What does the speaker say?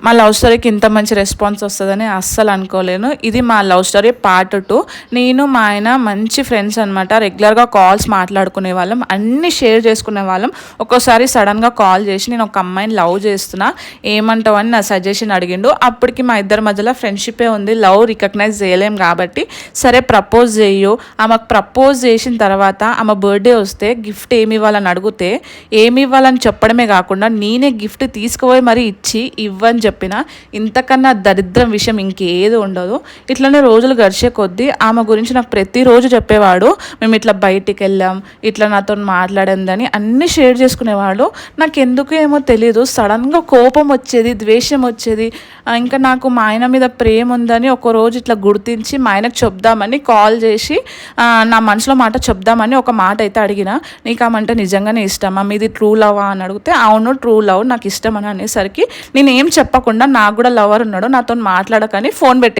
మా లవ్ స్టోరీకి ఇంత మంచి రెస్పాన్స్ వస్తుందని అస్సలు అనుకోలేను. ఇది మా లవ్ స్టోరీ పార్ట్ 2. నేను మా ఆయన మంచి ఫ్రెండ్స్ అనమాట. రెగ్యులర్గా కాల్స్ మాట్లాడుకునే వాళ్ళం, అన్నీ షేర్ చేసుకునే వాళ్ళం. ఒక్కోసారి సడన్గా కాల్ చేసి నేను ఒక అమ్మాయిని లవ్ చేస్తున్నా, ఏమంటావు అని నా సజెషన్ అడిగిండు. అప్పటికి మా ఇద్దరి మధ్యలో ఫ్రెండ్షిపే ఉంది, లవ్ రికగ్నైజ్ చేయలేం కాబట్టి సరే ప్రపోజ్ చేయు. ఆమెకు ప్రపోజ్ చేసిన తర్వాత ఆమె బర్త్డే వస్తే గిఫ్ట్ ఏమి ఇవ్వాలని అడిగితే ఏమి ఇవ్వాలని చెప్పడమే కాకుండా నేనే గిఫ్ట్ తీసుకుపోయి మరీ ఇచ్చి ఇవ్వని చెప్పిన. ఇంతకన్నా దరిద్రం విషయం ఇంకేది ఉండదు. ఇట్లనే రోజులు గడిచే కొద్దీ ఆమె గురించి నాకు ప్రతిరోజు చెప్పేవాడు. మేము ఇట్లా బయటికి వెళ్ళాం, ఇట్లా నాతో మాట్లాడిందని అన్నీ షేర్ చేసుకునేవాడు. నాకు ఎందుకు ఏమో తెలియదు, సడన్గా కోపం వచ్చేది, ద్వేషం వచ్చేది. ఇంకా నాకు మా ఆయన మీద ప్రేమ ఉందని ఒకరోజు ఇట్లా గుర్తించి మా ఆయనకు చెప్దామని కాల్ చేసి నా మనసులో మాట చెప్దామని ఒక మాట అయితే అడిగిన. నీకు ఆమంటే నిజంగానే ఇష్టమా, మీది ట్రూ లవా అని అడిగితే అవును ట్రూ లవ్, నాకు ఇష్టం అని అనేసరికి నేను ఏం చెప్పకుండా నాకు కూడా లవర్ ఉన్నాడు నాతో మాట్లాడకని ఫోన్ పెట్టి